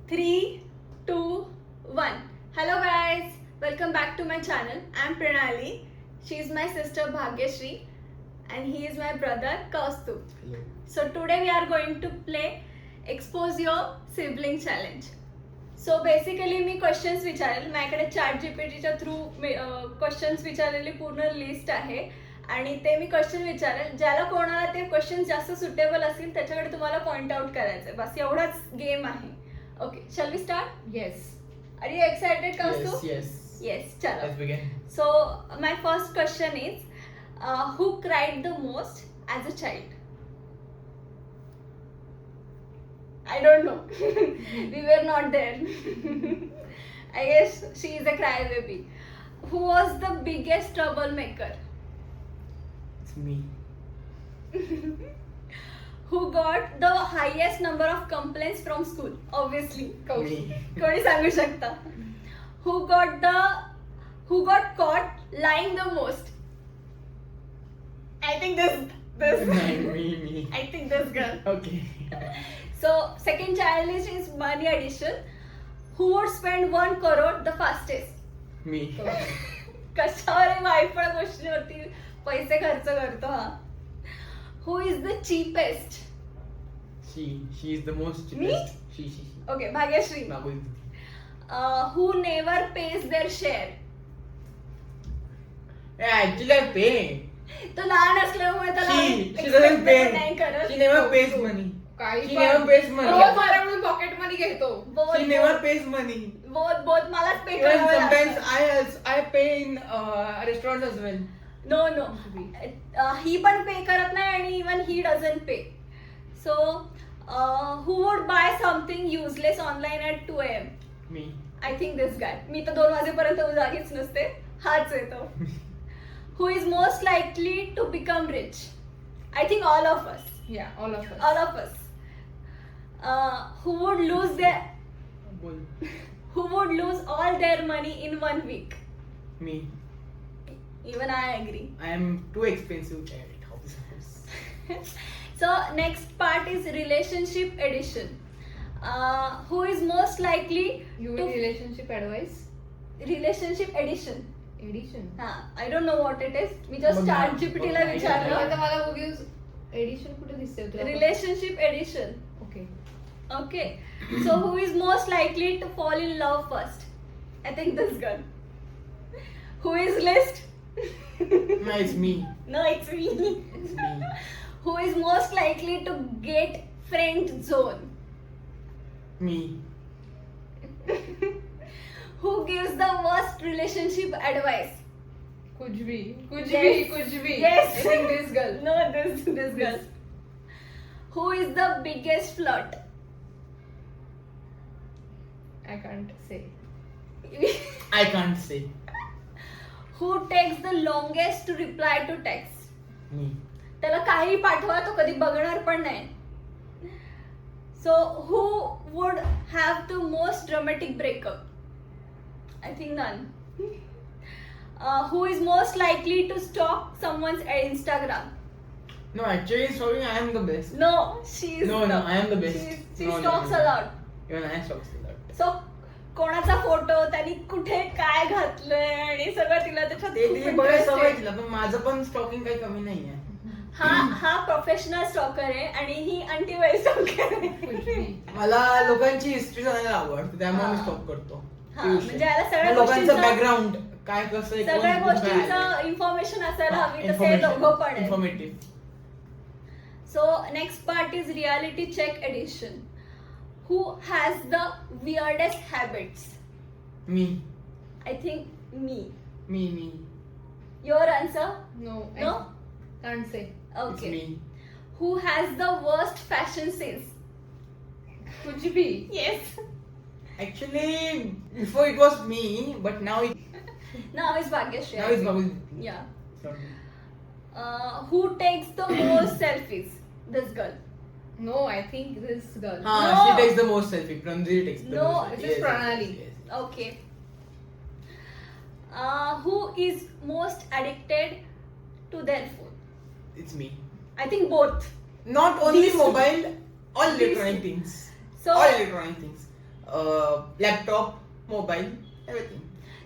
3, 2, 1. Hello guys, welcome back to my channel. I'm Pranali. She is my sister Bhagyashri and he is my brother Kaustubh. Hello. So today we are going to play Expose Your Sibling Challenge. So basically me questions विचारेल. माझ्याकडे chat जीपीटीच्या through questions विचारलेली पूर्ण list आहे आणि ते मी question विचारेल. ज्याला कोणाला ते क्वेश्चन जास्त सुटेबल असतील त्याच्याकडे तुम्हाला पॉइंट आउट करायचं. बस एवढाच गेम आहे. Okay, shall we start? Yes. Are you excited Kaustubh? Yes. Yes, चलो. Let's begin. So my first question is, who cried the most as a child? I don't know. We were not there. I guess she is a crybaby. Who was the biggest troublemaker? It's me. Who got the highest number of complaints from school? Obviously, Me. कोणी सांगू शकता? Who got caught lying the most? I think this. Me. I think this girl. Okay. So second challenge is money addition. Who would spend 1 crore the fastest? Me. कशावर वायफळ गोष्टीवरती पैसे खर्च करतो हा? Who is the cheapest? She is the most Me? cheapest. She. Okay, Bhagyashree. Babu. Who never pays their share? Yeah, actually I pay. तो लहान असल्यामुळे त्याला She doesn't expect नाही pay. करत. She never pays money. काही She never pays money. रोज माझ्याकडून pocket मनी घेतो. Both She never pays money. Both मलाच पे Even करावं sometimes लागतं. I pay in restaurants as well. No ही पण पे करत नाही आणि even he doesn't pay. So who would buy something useless online at 2 AM? Me. I think this guy. मी तर 2 वाजेपर्यंत जागीच नसते. हाच येतो. Who is most likely to become rich? I think all of us. Yeah, all of us. All of us. Who would lose their Bol. Who would lose all their money in 1 week? Me. Even I agree. I am too expensive to edit houses. So next part is relationship edition. Who is most likely You to mean relationship advice? relationship edition? Edition. I don't know what it is. Me just बघ ना, chat GPT ला बघ ना, विचारलं. आता मला उगीच addition कुठे दिसते तुला? Relationship edition. Okay. Okay. So who is most likely to fall in love first? I think this girl. Who is least? No, it's me. No, it's me. It's me. Who is most likely to get friend zone? Me. Who gives the worst relationship advice? कुछ Yes. भी. Yes. I think this girl. No, this girl. Who is the biggest flirt? I can't say. I can't say. Who takes the longest to reply to text? Me. त्याला काही पाठवा तो कधी बघणार पण नाही. So who would have the most dramatic breakup? I think none. Who is most likely to stalk someone's Instagram? No, actually, sorry, I am the best. No, she's No, I am the best. She No, stalks no. a lot. Even I stalks a lot. So कोणाचा photo त्यांनी कुठे काय घातलंय आणि सगळं तिला त्याच्यात ते खूप तिने बघायला interest सवय आहे. तिला, पण माझं पण स्टॉकिंग काही कमी नाहीये. हा प्रोफेशनल स्टॉकर आहे आणि ही अंटी वेल स्टॉकर कुछ आहे. भी. मला लोकांची हिस्ट्री जाणायला आवडते, त्यामुळे मी हा. स्टॉक करतो. हा, म्हणजे याला सगळ्या मग लोकांचं गोष्टींचं- बॅकग्राऊंड काय कसं आहे, सगळ्या कोण कुठं काय गोष्टींचं आहे. इन्फॉर्मेशन असायला हा, हवी तसे दोघं पण आहे. informative. So next part is reality check edition. Who has the weirdest habits? मी I think me. Your answer? No. No? I can't say. It's okay. me. Who has the worst fashion sense? कुछ भी. Yes. Actually, before it was me, but now now is Bhagyashri. now it's Babu. या. It's not me. Who takes the most selfies? This girl. No, I think this girl. Ah, No. she takes the most selfie. Pranjali takes the No, most this selfie. is Pranali. Yes. Okay. Who is most addicted to their phone? It's me. I think both. Not only These two. mobile, all These electronic two. things. So All electronic things. Laptop, mobile, everything.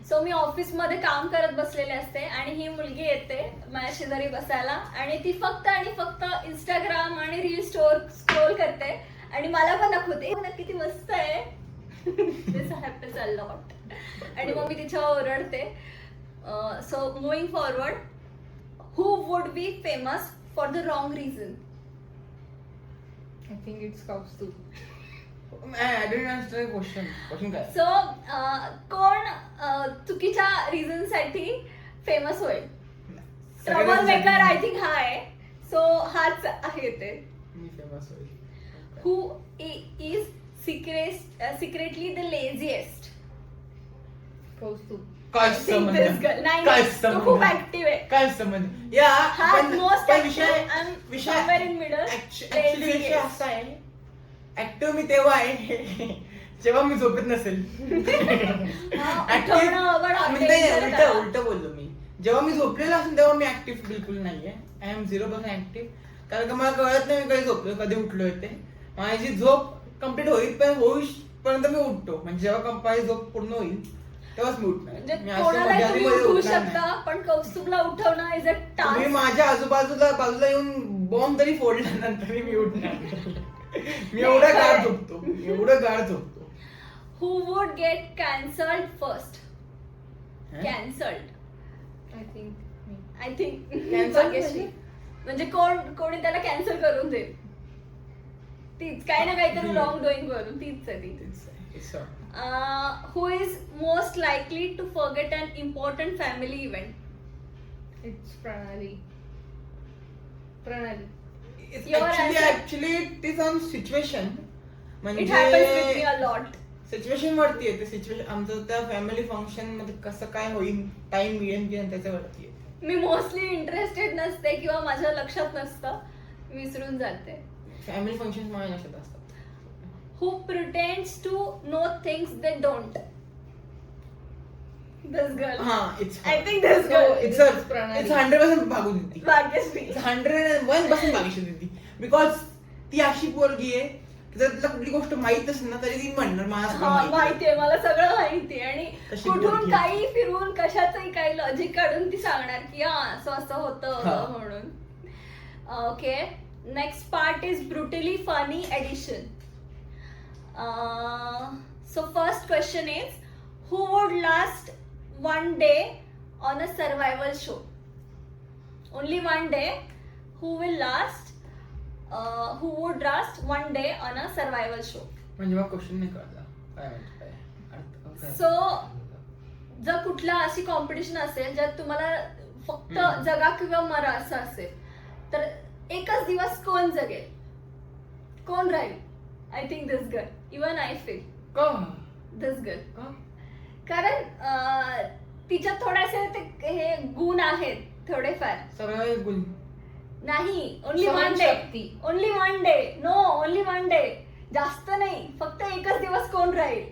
So मी office मध्ये काम करत बसलेले असते आणि ही मुलगी येते माझ्या शेजारी बसायला आणि ती फक्त आणि फक्त इंस्टाग्राम आणि रील स्क्रोल करते आणि मला पण दाखवते "बघ ना, किती मस्त आहे." This happens a lot. आणि मग मी तिच्यावर ओरडते. So moving forward, who would be famous for the wrong reason? I think it's Kaustubh. I didn't answer the question. Question काय? सो कोण चुकीच्या रिझन साठी फेमस होईल? ट्रबल मेकर आय थिंक हा आहे. सो हाच आहे ते. मी फेमस होईल. Who is secretly the laziest? Kaustubh. काय I think संबंध? this girl. नाही काय नाही, तो खूप संबंध? ऍक्टिव्ह आहे. काय संबंध? या हा मोस्ट पण ऍक्टिव्ह आणि विषय somewhere in middle. ऍक्च्युली विषय असा आहे, ऍक्टिव्ह मी तेव्हा आहे जेव्हा मी झोपेत नसेल. आठवणं अवघड आहे. उलट बोललो मी. जेव्हा मी झोपलेलो असेल तेव्हा मी ऍक्टिव्ह बिलकुल नाहीये. I am 0% active. कारण का मला कळत नाही मी कधी झोपलो, कधी उठलो ते. माझी झोप कम्प्लीट होईपर्यंत मी उठतो. म्हणजे जेव्हा माझी झोप पूर्ण होईल तेव्हाच मी उठणार. म्हणजे मी असं कोणालाही मध्यामध्ये तुम्ही उठवू उठणार नाही. शकता पण कौस्तुभला उठवणं इज अ तुम्ही टास्क. माझ्या बाजूला येऊन बॉम्ब तरी फोडल्यानंतर मी उठणार. मी एवढा गाढ झोपतो. Who would get cancelled first? Cancelled. I think me. I think Cancelled म्हणजे कोणी त्याला कॅन्सल करून देईल. तीच काही ना काहीतरी रॉंग डुईंग करून तीच आहे ती. Who is most likely to forget an important family event? It's Pranali. Pranali. Your answer. Actually it is on situation. It happens with me a lot. Situation वरती येते. सिच्युएशन आमचं त्या फॅमिली फंक्शन मध्ये कसं काय होईल, टाइम मिळेल की त्याच्यावरती येते. मी मोस्टली इंटरेस्टेड नसते किंवा माझ्या लक्षात नसतं, विसरून जाते. फॅमिली फंक्शन माझ्या लक्षात असतात. Who pretends to know things they don't? This girl. हा it's I think this girl. It's This is Pranali. 100% भागू देती. भाग्यश्री. 101% भाग्यश्री देती. बिकॉज ती अशी पोरगी आहे की जर तिला कुठली गोष्ट माहित असेल ना तरी ती म्हणणार मला सगळं हा माहिती आहे. माहितीये, मला सगळं माहितीये आणि तशी कुठून पोरगी. काही फिरून कशाचंही काही लॉजिक काढून ती सांगणार की हा असं असं होतं हा. म्हणून. Okay, next part is brutally funny edition. So first question is who would last one day on a survival show? Only one day. Who will last who would last one day on a survival show? म्हणजे मला question नाही कळला काय म्हणतो काय अर्थ काय? So जर कुठला अशी कॉम्पिटिशन असेल ज्यात तुम्हाला फक्त हम्म. जगा किंवा मरा असं असेल तर एकच दिवस कोण जगेल, कोण राहील? I think this girl. Even I feel का? दिस गर्ल. का? कारण तिच्यात थोडेसे ते हे गुण आहेत थोडेफार. सगळं गुण नाही, ओनली वन डे. सहनशक्ती. Only one day. No, only one day. जास्त नाही, फक्त एकच दिवस कोण राहील?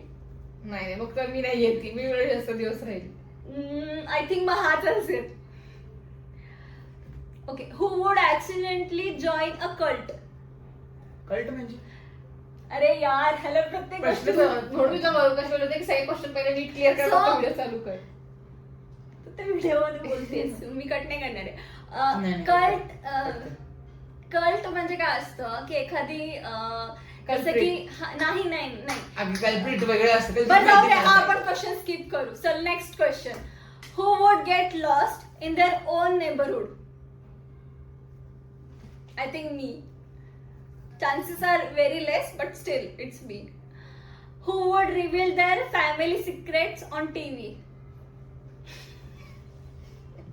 नाही मग तर मी नाही येते. मी वेळ जास्त दिवस राहील. आय थिंक मग हाच असेल. Okay, who would accidentally join a cult? Cult म्हणजे अरे यार, ह्याला प्रत्येक प्रश्न गोष्ट म्हणून मी तुला कशी बोलते की सगळे क्वेश्चन पहिले नीट क्लिअर कर, So- व्हिडिओ चालू कर. व्हिडिओ मध्ये बोलतेस, मी कट नाही करणार आहे. नाही, कल्ट म्हणजे काय असतं की एखादी जसं की नाही नाही नाही कल्प्रिट वगैरे असतं. बरं जाऊ दे, हा आपण क्वेश्चन स्किप करू. चल next question. Who would get lost in their own neighbourhood? I think me. Chances are very less but still it's me. Who would reveal their family secrets on TV?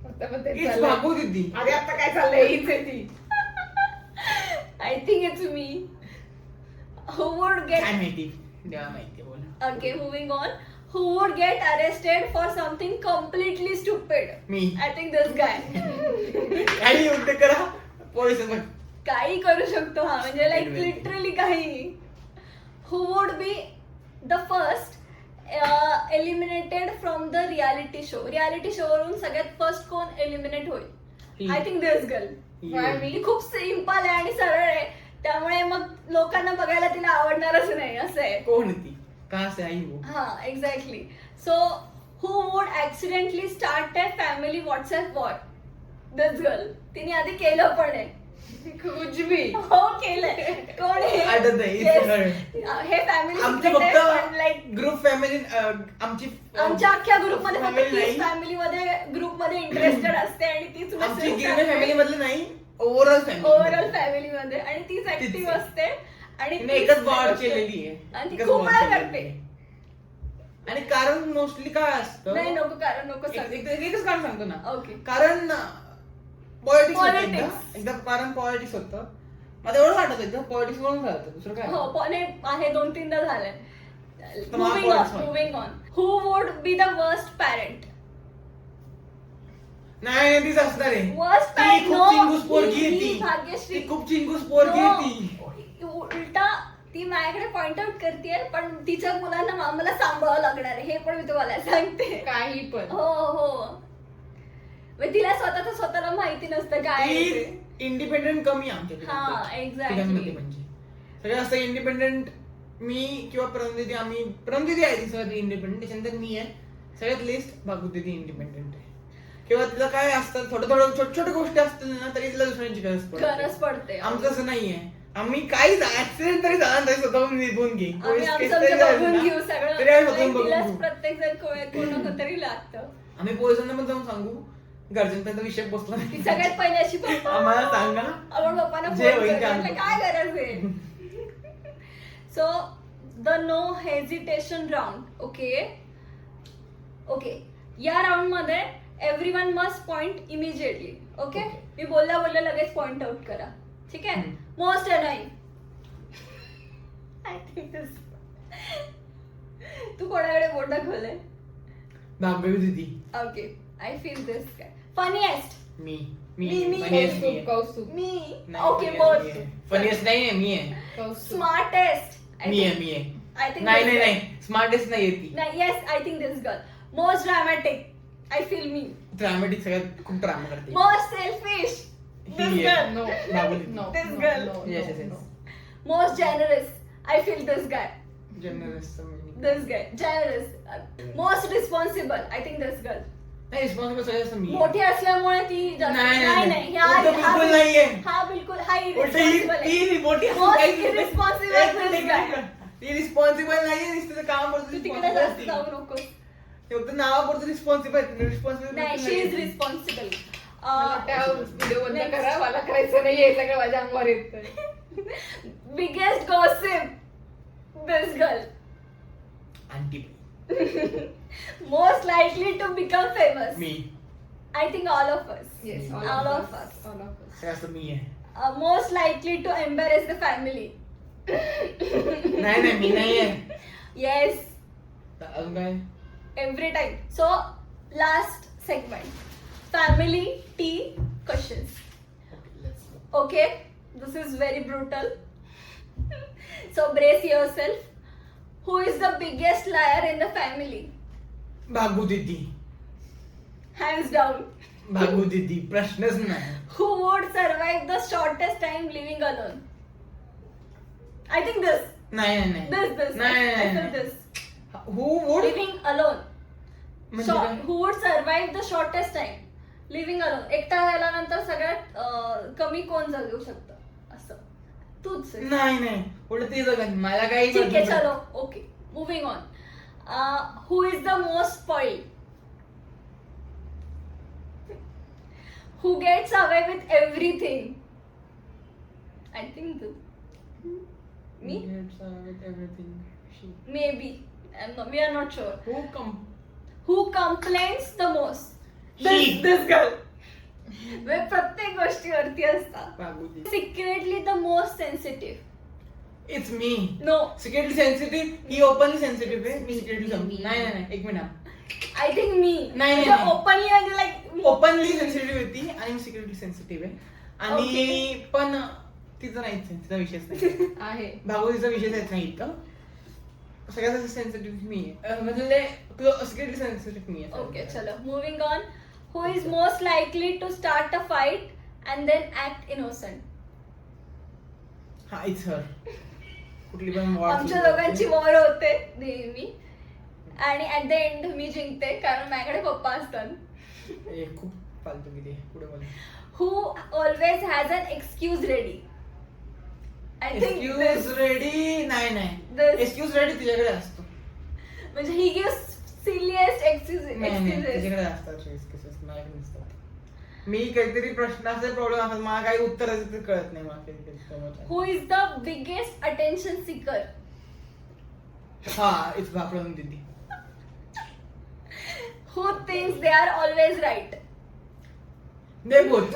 आता पण तेच It's चाललंय. भागू दिदी. अरे आता काय चाललंय हीच आहे ती. I think it's me. Who would काय गेट माहिती देवा माहिती बोल. Okay, moving on. Who would get arrested for something completely stupid? Me. I think this guy. काही योग्य करा पोलीस काही करू शकतो हा, म्हणजे लाईक Literally. लिटरली काही. Who would be the first eliminated from the reality show? Reality show वरून सगळ्यात फर्स्ट कोण एलिमिनेट होईल? ही. I think this girl. Why me? ती खूप सिंपल आहे आणि सरळ आहे, त्यामुळे मग लोकांना बघायला तिला आवडणारच नाही असं आहे. कोण ती? कहाँ से आई वो? हाँ exactly. So who would accidentally start a family WhatsApp war? This girl. तिने आधी केलं पण आहे. कुछ भी. हो केलंय. कोण आहे? आठवत आहे, it's Yes. her. हे फॅमिली आमची फक्त लाईक ग्रुप फॅमिली आमची आमच्या अख्ख्या ग्रुपमध्ये फक्त family तीच नाही. फॅमिलीमध्ये ग्रुपमध्ये इंटरेस्टेड असते आणि तीच आमची गिरणे फॅमिली मधलं नाही, ओव्हरऑल फॅमिली. ओव्हरऑल फॅमिलीमध्ये आणि तीच ऍक्टिव्ह तीच आहे. असते आणि तिने तीच एकच बॉड असते. केलेली आहे. आणि ती एकच खूप board वेळा केलेली करते. आहे. आणि कारण मोस्टली काय असतं, नाही नको कारण नको सांग. एकच कारण सांगतो ना. ओके. कारण पॉलिटिक्स Politics. एकदा कारण पॉलिटिक्स होतं. मला एवढं वाटत एकदा पॉलिटिक्स म्हणून झालं दुसरं काय. हो पॉने आहे 2-3दा झालंय. तर मला मुव्हिंग ऑन politics माहिती. Moving on. Who would be the worst parent? नाही तीच असणार आहे. Worst ती parent, खूप no. चिंगूस पोरगी आहे ही ती. भाग्यश्री. ती खूप चिंगूस पोरगी No. आहे ती. उलटा ती माझ्याकडे पॉइंट आउट करते पण तिच्या मुलांना मला सांभाळावं लागणार आहे हे पण मी तुम्हाला सांगते. काही पण. हो हो. म्हणजे तिला स्वतःला माहिती नसतं काय आहे ते. ती इंडिपेंडेंट कमी आहे आमच्या हा, तिघांपैकी. exactly. तिघांमध्ये म्हणजे सगळं असं इंडिपेंडेंट मी किंवा परमदीदी आम्ही परमदीदी आहे ती सगळ्यात इंडिपेंडेंट, त्याच्यानंतर मी आहे. सगळ्यात लिस्ट भागवदीदी इंडिपेंडेंट आहे. किंवा तिला काय असतं थोडं छोट्या छोट्या गोष्टी असतील ना तरी तिला दुसऱ्यांची गरज पडते. आमचं असं नाहीये. आम्ही काही ऍक्सिडेंट तरी झाला तरी स्वतःहून निभून घे. आम्ही Case आमचं तरी झालं बघून ना, घेऊ सगळं. तरी आम्ही स्वतःहून Like बघून तिलाच घेऊ. प्रत्येक जण कोण तरी लागतं. आम्ही पोलिसांना पण जाऊन सांगू घरच्यांपर्यंत विषय पोचला ती सगळ्यात पहिले अशी पप्पा आम्हाला सांगा. आपण पप्पांना जे फोन होईल ते करू. आम्ही म्हटलं, काय गरज आहे? So the no hesitation round. Okay या राऊंड मध्ये everyone must point immediately. Okay Okay. मी बोलल्या लगेच पॉइंट आउट करा. ठीक आहे. Most annoying. आय थिंक तू कोणाकडे बोट दाखवलंय? भागवी दीदी. ओके आय फील दिस काय. फनीएस्ट. मी मी. funniest मी आहे. कौस्तुभ. मी. नाही, ओके funniest बोथ. मी आहे. funniest नाही आहे, मी आहे. कौस्तुभ. स्मार्टेस्ट. मी आहे. आय थिंक नाही स्मार्टेस्ट नाही आहे ती. नाही yes I think this girl. Most dramatic. I feel me. Dramatic सगळ्यात खूप ड्रामा करते. Most selfish. दिस ही आहे. Girl. No. Bhagwati. No. This No. girl. No. Yes, No. yes, No. yes. Most generous. I feel this guy. Generous. This guy generous. Most responsible. I think this girl. नाही responsible सगळं असं मी आहे. मोठी असल्यामुळे ती जास्त- नाही. नाही उलटं बिलकुल नाहीये. हा बिलकुल हा उलटं irresponsible आहे. ही मोठी असून Most काहीच नाही. irresponsible एक मिनिट, this guy. ती रिस्पॉन्सिबल नाहीये नुसतं काम तू करतो तिकडे जास्त जाऊ नको. फक्त नावापुरतं रिस्पॉन्सिबल नाही शी इज रिस्पॉन्सिबल. मला त्या व्हिडिओ बंद करा. मला करायचं नाही हे सगळं माझ्या अंगावर येतं. Biggest gossip. This girl. Aunty Most likely to become famous. Me I think all of us. Yes, All of us. All of us. सगळं असं मी आहे. Most likely to embarrass the family. नाही मी नाही आहे. Yes, अजून काय every time. So, last segment. Family tea questions. Okay, this is very brutal. So brace yourself. Who is the biggest liar in the family? भागू दीदी. Hands down. भागू दीदी प्रश्नच नाही. Who would survive the shortest time living alone? I think this. नाही This. नाही I feel this. Who would Living alone. म्हणजे काय? Who would survive the shortest time? Living alone. एकटा राहिल्यानंतर सगळ्यात कमी कोण जगू शकतं असं तूच आहे. नाही उलट ते जगत मला काही ठीक आहे चलो okay moving on. Who is the most spoiled? Who gets away with everything? I think me maybe we are not sure. Who complains the most? She. This girl. प्रत्येक गोष्टीवरती असतात. भागू दीदी. Secretly the most sensitive? It's me. No. Secretly sensitive ही openly sensitive आहे. मी secretly सांगतो. नाही एक मिनिट. आय थिंक मी. नाही. ओपनली म्हणजे लाईक ओपनली सेन्सिटिव्ह होती आणि मी सिक्रेटली सेन्सिटिव्ह आहे. आणि पण तिचं नाहीच आहे, तिचा विषयच नाही. आहे. भागवतीचा विषयच नाही इथं. सगळ्यात सेन्सिटिव्ह मी आहे. म्हणजे सिक्रेटली सेन्सिटिव्ह मी आहे. Okay, chalo. Moving on. Who is most likely to start a fight and then act innocent? हा इट्स हर. कुठली पण war आमच्या सुरू दोघांची होते. वॉर होते नेहमी आणि ऍट द एंड मी जिंकते कारण माझ्याकडे पप्पा असतात. हे खूप फालतूगिरी आहे. पुढे बोला. Who always has an excuse ready. I think excuse ready नाही This- एक्सक्यूज रेडी तुझ्याकडे असतो. म्हणजे ही गिव्स सिलियस्ट नाही एक्सक्यूजेस. तुझ्याकडे असतात excuses, माझ्याकडे नसतात. मी काहीतरी प्रश्न असे प्रॉब्लेम असतात मला काही उत्तर असेल ते कळत नाही मला कधी समोरच्या. Who is the biggest attention seeker. हा इट्स बापडून दीदी. Who thinks they are always right. They both.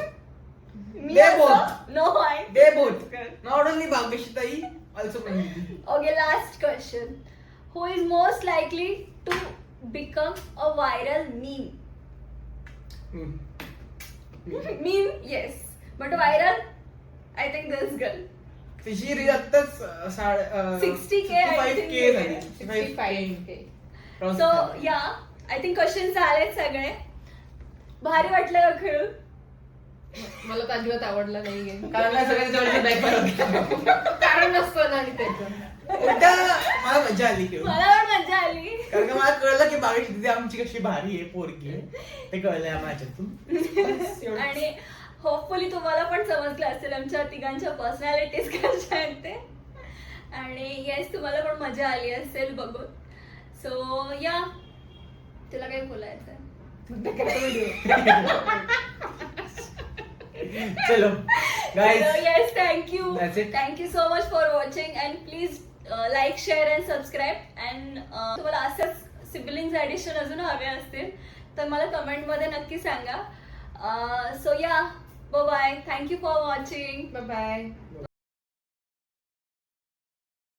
मी They both. No I. They both. Not only Bhagyashree tai also पण दीदी. Okay, last question. Who is most likely to become a viral meme? Meme, yes. But viral, I think this girl. तिची reel आत्ताच 60K I think. 65K झाली. 65K. So yeah, I think questions झालेत सगळे. भारी वाटलं का खेळून? मला तर अजिबात आवडला नाही game. कारण काय सगळ्यांच्या जवळचे बॅग होते. कारण नसतं ना आणि त्याचं. उलटा मला मजा आली खेळून. मला पण मजा आली. कारण का मला कळलं की भाग्यश्री दीदी आमची कशी भारी आहे पोरगी आहे. ते कळलंय माझ्यातून. आणि होपफुली तुम्हाला पण समजलं असेल आमच्या तिघांच्या पर्सनॅलिटीज कशा आहेत ते. आणि येस तुम्हाला पण मजा आली असेल बघून. सो या तुला काही बोलायचं आहे? बंद करा video. चलो guys. So, yes, thank you. That's it. Thank you so much for watching and please like, share and subscribe. And तुम्हाला असंच सिबलिंग्स ॲडिशन अजून हवे असतील तर मला कमेंटमध्ये नक्की सांगा. सो या bye. Thank you for watching. Bye bye.